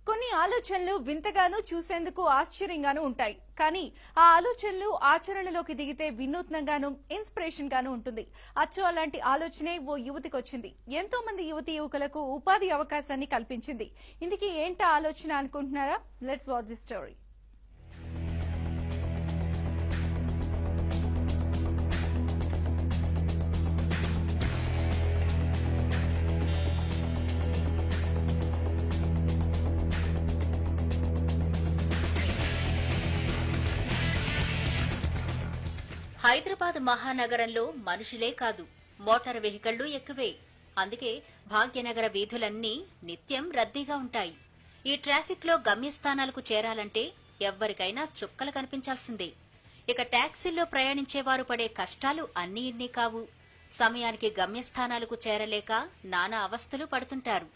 కొన్ని ఆలోచనలు వింతగాను చూసేందుకు ఆశ్చర్యంగాను ఉంటాయి. కానీ ఆ ఆలోచనలు ఆచరణలోకి దిగితే వినూత్నంగాను ఇన్స్పిరేషన్ గాను ఉంటుంది. అచ్చు అలాంటి ఆలోచనే ఓ యువతికి వచ్చింది. ఎంతో మంది యువతి యువకులకు ఉపాధి అవకాశాన్ని కల్పించింది. ఇందుకు ఏంటా ఆలోచన అనుకుంటున్నారా? Let's watch the story. Hyderabad మహానగరంలో మనుషులే కాదు, మోటార్ వెహికళ్లు ఎక్కువే. అందుకే భాగ్యనగర వీధులన్నీ నిత్యం రద్దీగా ఉంటాయి. ఈ ట్రాఫిక్ లో గమ్యస్థానాలకు చేరాలంటే ఎవ్వరికైనా చుక్కలు కనిపించాల్సిందే. ఇక టాక్సీల్లో ప్రయాణించేవారు పడే కష్టాలు అన్నీ ఇన్ని కావు. సమయానికి గమ్యస్థానాలకు చేరలేక నానా అవస్థలు పడుతుంటారు.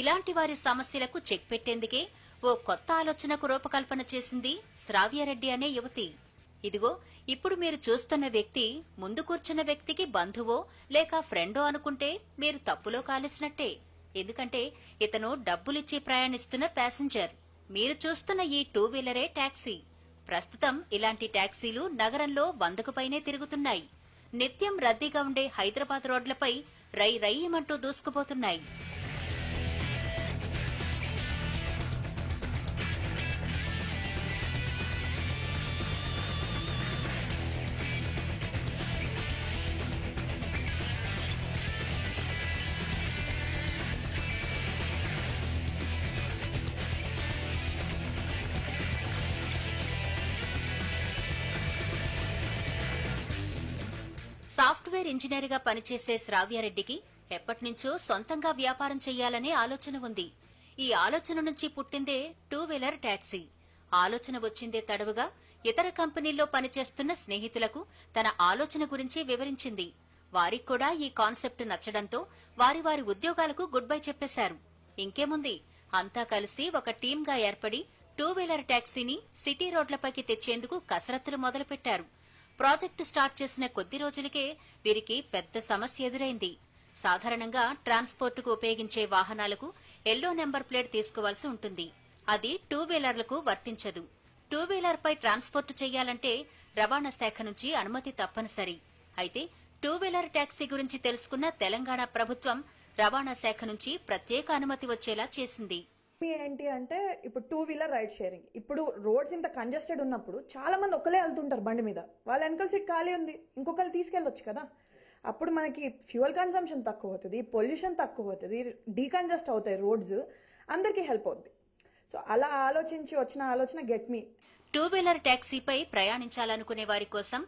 ఇలాంటి వారి సమస్యలకు చెక్ పెట్టేందుకే ఓ కొత్త ఆలోచనకు రూపకల్పన చేసింది శ్రావ్యారెడ్డి అనే యువతి. ఇదిగో ఇప్పుడు మీరు చూస్తున్న వ్యక్తి ముందు కూర్చున్న వ్యక్తికి బంధువో లేక ఫ్రెండో అనుకుంటే మీరు తప్పులో కాలేసినట్టే. ఎందుకంటే ఇతను డబ్బులిచ్చి ప్రయాణిస్తున్న ప్యాసింజర్. మీరు చూస్తున్న ఈ 2 వీలరే టాక్సీ. ప్రస్తుతం ఇలాంటి టాక్సీలు నగరంలో 100కు పైనే తిరుగుతున్నాయి. నిత్యం రద్దీగా ఉండే హైదరాబాద్ రోడ్లపై రై రయ్యమంటూ దూసుకుపోతున్నాయి. సాఫ్ట్వేర్ ఇంజనీర్ గా పనిచేసే శ్రావ్యారెడ్డికి ఎప్పటినుంచో సొంతంగా వ్యాపారం చెయ్యాలనే ఆలోచన ఉంది. ఈ ఆలోచన నుంచి పుట్టిందే 2 వీలర్ టాక్సీ. ఆలోచన వచ్చిందే తడవుగా ఇతర కంపెనీల్లో పనిచేస్తున్న స్నేహితులకు తన ఆలోచన గురించి వివరించింది. వారికి కూడా ఈ కాన్సెప్ట్ నచ్చడంతో వారి వారి ఉద్యోగాలకు గుడ్ బై చెప్పేశారు. ఇంకేముంది, అంతా కలిసి ఒక టీంగా ఏర్పడి 2 వీలర్ టాక్సీని సిటీ రోడ్లపైకి తెచ్చేందుకు కసరత్తులు మొదలుపెట్టారు. ప్రాజెక్టు స్టార్ట్ చేసిన కొద్ది రోజులకే వీరికి పెద్ద సమస్య ఎదురైంది. సాధారణంగా ట్రాన్స్పోర్టుకు ఉపయోగించే వాహనాలకు ఎల్లో నెంబర్ ప్లేట్ తీసుకోవాల్సి ఉంటుంది. అది 2 వీలర్లకు వర్తించదు. 2 వీలర్ పై ట్రాన్స్పోర్టు చేయాలంటే రవాణా శాఖ నుంచి అనుమతి తప్పనిసరి. అయితే 2 వీలర్ టాక్సీ గురించి తెలుసుకున్న తెలంగాణ ప్రభుత్వం రవాణా శాఖ నుంచి ప్రత్యేక అనుమతి వచ్చేలా చేసింది. ఏంటి అంటే ఇప్పుడు 2 వీలర్ రైడ్ షేరింగ్. ఇప్పుడు రోడ్స్ ఇంత కంజెస్టెడ్ ఉన్నప్పుడు చాలా మంది ఒక్కలే వెళ్తుంటారు బండి మీద. వాళ్ళ వెనకాల సీట్ ఖాళీ ఉంది, ఇంకొకరు తీసుకెళ్ళొచ్చు కదా. అప్పుడు మనకి ఫ్యూయల్ కన్సంప్షన్ తక్కువ అవుతుంది, పొల్యూషన్ తక్కువ అవుతుంది, డీకంజెస్ట్ అవుతాయి రోడ్స్, అందరికీ హెల్ప్ అవుతుంది. సో అలా ఆలోచించి వచ్చిన ఆలోచన గెట్ మీ. 2 వీలర్ టాక్సీపై ప్రయాణించాలనుకునే వారి కోసం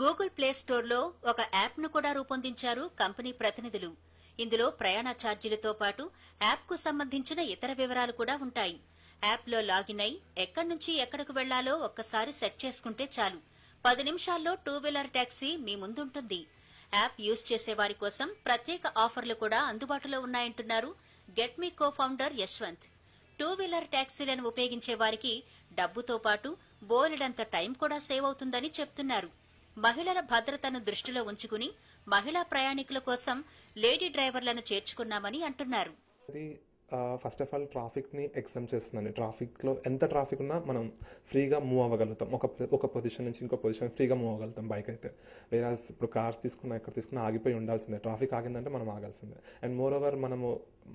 గూగుల్ ప్లే స్టోర్లో ఒక యాప్ ను కూడా రూపొందించారు కంపెనీ ప్రతినిధులు. ఇందులో ప్రయాణ ఛార్జీలతో పాటు యాప్ కు సంబంధించిన ఇతర వివరాలు కూడా ఉంటాయి. యాప్ లో లాగిన్ అయి ఎక్కడి నుంచి ఎక్కడకు వెళ్లాలో ఒక్కసారి సెట్ చేసుకుంటే చాలు. 10 నిమిషాల్లో 2 వీలర్ టాక్సీ మీ ముందుంటుంది. యాప్ యూజ్ చేసే వారి కోసం ప్రత్యేక ఆఫర్లు కూడా అందుబాటులో ఉన్నాయంటున్నారు Get Me co founder Yashwant. 2 wheeler టాక్సీలను ఉపయోగించే వారికి డబ్బుతో పాటు బోలెడంత టైం కూడా సేవ్ అవుతుందని చెప్తున్నారు. మహిళల భద్రతను దృష్టిలో ఉంచుకుని మహిళా ప్రయాణికుల కోసం లేడీ డ్రైవర్లను చేర్చుకున్నామని అంటున్నారు. ఫస్ట్ ఆఫ్ ఆల్ ట్రాఫిక్ ని ఎగ్జామ్ చేస్తుందండి. ట్రాఫిక్ లో ఎంత ట్రాఫిక్ ఉన్నా మనం ఫ్రీగా మూవ్ అవ్వగలుగుతాం. ఒక పొజిషన్ నుంచి ఇంకో పొజిషన్ ఫ్రీగా మూవ్ అవ్వగలుగుతాం బైక్ అయితే. వేరే ఇప్పుడు కార్స్ తీసుకున్నా ఎక్కడ తీసుకున్నా ఆగిపోయి ఉండాల్సిందే. ట్రాఫిక్ ఆగిందంటే మనం ఆగాల్సిందే. అండ్ మోర్ ఓవర్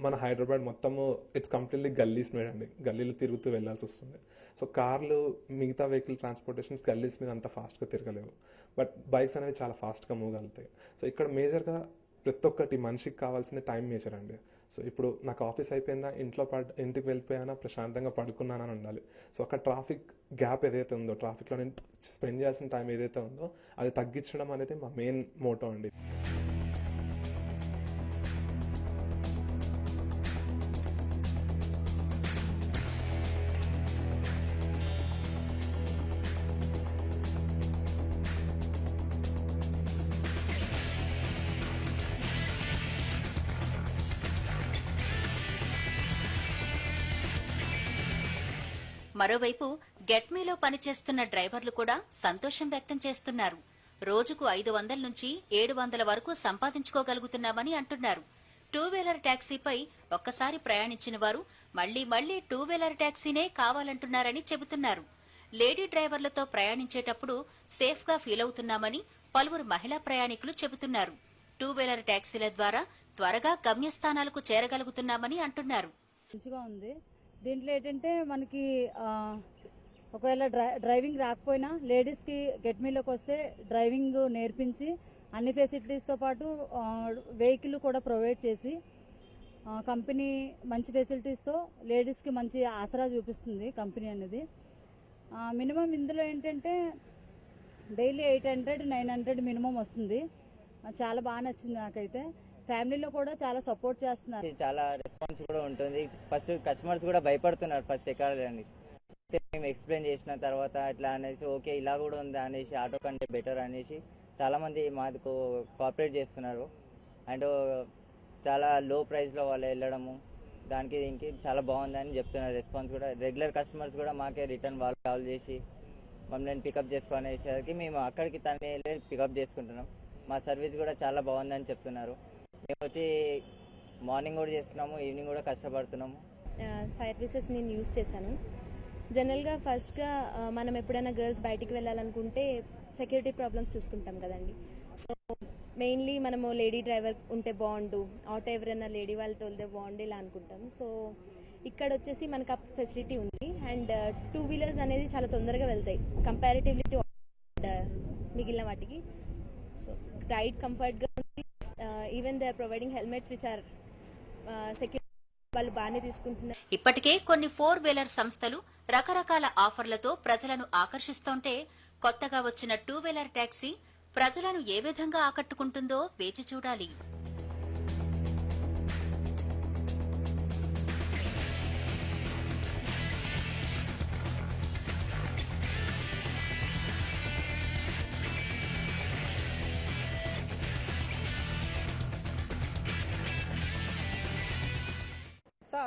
మన హైదరాబాద్ మొత్తము ఇట్స్ కంప్లీట్లీ గల్లీస్ మీద అండి. గల్లీలు తిరుగుతూ వెళ్లాల్సి వస్తుంది. సో కార్లు మిగతా వెహికల్ ట్రాన్స్పోర్టేషన్స్ గల్లీస్ మీద అంత ఫాస్ట్గా తిరగలేవు. బట్ బైక్స్ అనేవి చాలా ఫాస్ట్గా మూవ్ అలుగుతాయి. సో ఇక్కడ మేజర్గా ప్రతి ఒక్కటి మనిషికి కావాల్సింది టైం మేజర్ అండి. సో ఇప్పుడు నాకు ఆఫీస్ అయిపోయిందా, ఇంటికి వెళ్ళిపోయానా, ప్రశాంతంగా పడుకున్నానని ఉండాలి. సో అక్కడ ట్రాఫిక్ గ్యాప్ ఏదైతే ఉందో, ట్రాఫిక్లో నేను స్పెండ్ చేయాల్సిన టైం ఏదైతే ఉందో అది తగ్గించడం అనేది మా మెయిన్ మోటో అండి. మరోవైపు గెట్మీలో పనిచేస్తున్న డ్రైవర్లు కూడా సంతోషం వ్యక్తం చేస్తున్నారు. రోజుకు 500 నుంచి 700 వరకు సంపాదించుకోగలుగుతున్నామని అంటున్నారు. 2 వీలర్ టాక్సీపై ఒక్కసారి ప్రయాణించిన వారు మళ్లీ టూ వీలర్ ట్యాక్సీనే కావాలంటున్నారని చెబుతున్నారు. లేడీ డ్రైవర్లతో ప్రయాణించేటప్పుడు సేఫ్ గా ఫీల్ అవుతున్నామని పలువురు మహిళా ప్రయాణికులు చెబుతున్నారు. టూ వీలర్ ట్యాక్సీల ద్వారా త్వరగా గమ్యస్థానాలకు చేరగలుగుతున్నామని అంటున్నారు. మంచిగా ఉంది. దీంట్లో ఏంటంటే మనకి ఒకవేళ డ్రైవింగ్ రాకపోయినా లేడీస్కి గెట్మీలోకి వస్తే డ్రైవింగ్ నేర్పించి అన్ని ఫెసిలిటీస్తో పాటు వెహికల్ కూడా ప్రొవైడ్ చేసి కంపెనీ మంచి ఫెసిలిటీస్తో లేడీస్కి మంచి ఆసరా చూపిస్తుంది కంపెనీ అనేది. మినిమం ఇందులో ఏంటంటే డైలీ 800-900 మినిమం వస్తుంది. చాలా బాగా నచ్చింది నాకైతే. ఫ్యామిలీలో కూడా చాలా సపోర్ట్ చేస్తున్నారు. చాలా రెస్పాన్స్ కూడా ఉంటుంది. ఫస్ట్ కస్టమర్స్ కూడా భయపడుతున్నారు ఫస్ట్ ఎక్కాలని. మేము ఎక్స్ప్లెయిన్ చేసిన తర్వాత ఇట్లా అనేసి ఓకే ఇలా కూడా ఉంది అనేసి ఆటో కంటే బెటర్ అనేసి చాలా మంది మాకు కోఆపరేట్ చేస్తున్నారు. అండ్ చాలా లో ప్రైస్లో వాళ్ళు వెళ్ళడము దానికి దీనికి చాలా బాగుందని చెప్తున్నారు. రెస్పాన్స్ కూడా రెగ్యులర్ కస్టమర్స్ కూడా మాకే రిటర్న్ వాళ్ళు కాల్ చేసి మమ్మల్ని పికప్ చేసుకునేసరికి మేము అక్కడికి తనే వెళ్ళి పికప్ చేసుకుంటున్నాం. మా సర్వీస్ కూడా చాలా బాగుందని చెప్తున్నారు. మేము వచ్చి మార్నింగ్ కూడా చేస్తున్నాము, ఈవినింగ్ కూడా కష్టపడుతున్నాము. సర్వీసెస్ నేను యూజ్ చేశాను. జనరల్గా ఫస్ట్గా మనం ఎప్పుడైనా గర్ల్స్ బయటికి వెళ్ళాలనుకుంటే సెక్యూరిటీ ప్రాబ్లమ్స్ చూసుకుంటాం కదండి. సో మెయిన్లీ మనము లేడీ డ్రైవర్ ఉంటే బాగుండు, ఆటో ఎవరైనా లేడీ వాళ్ళు తోలితే బాగుండు ఇలా అనుకుంటాం. సో ఇక్కడ వచ్చేసి మనకు ఆ ఫెసిలిటీ ఉంది. అండ్ టూ వీలర్స్ అనేది చాలా తొందరగా వెళ్తాయి కంపారిటివ్లీ టు మిగిలిన వాటికి. సో రైడ్ కంఫర్ట్గా ఉంది. Even they are providing helmets which are security వాళ్ళు బాగానే తీసుకుంటున్నారు. ఇప్పటికే కొన్ని 4 వీలర్ సంస్థలు రకరకాల ఆఫర్లతో ప్రజలను ఆకర్షిస్తుంటే కొత్తగా వచ్చిన టూ వీలర్ ట్యాక్సీ ప్రజలను ఏ విధంగా ఆకట్టుకుంటుందో వేచి చూడాలి.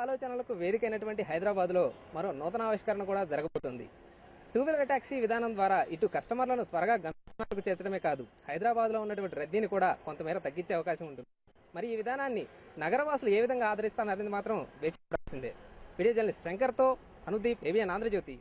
ఆలోచనలకు వేదికైనటువంటి హైదరాబాద్లో మరో నూతన ఆవిష్కరణ కూడా జరగబోతుంది. టూ వీలర్ ట్యాక్సీ విధానం ద్వారా ఇటు కస్టమర్లను త్వరగా గమ్యాలకు చేర్చడమే కాదు, హైదరాబాద్లో ఉన్నటువంటి రద్దీని కూడా కొంతమేర తగ్గించే అవకాశం ఉంటుంది. మరి ఈ విధానాన్ని నగరవాసులు ఏ విధంగా ఆదరిస్తారనేది మాత్రం వేచి చూడాల్సిందే. వీడియో జర్నలిస్ట్ శంకర్తో అనుదీప్, ఏబిఎన్ ఆంధ్రజ్యోతి.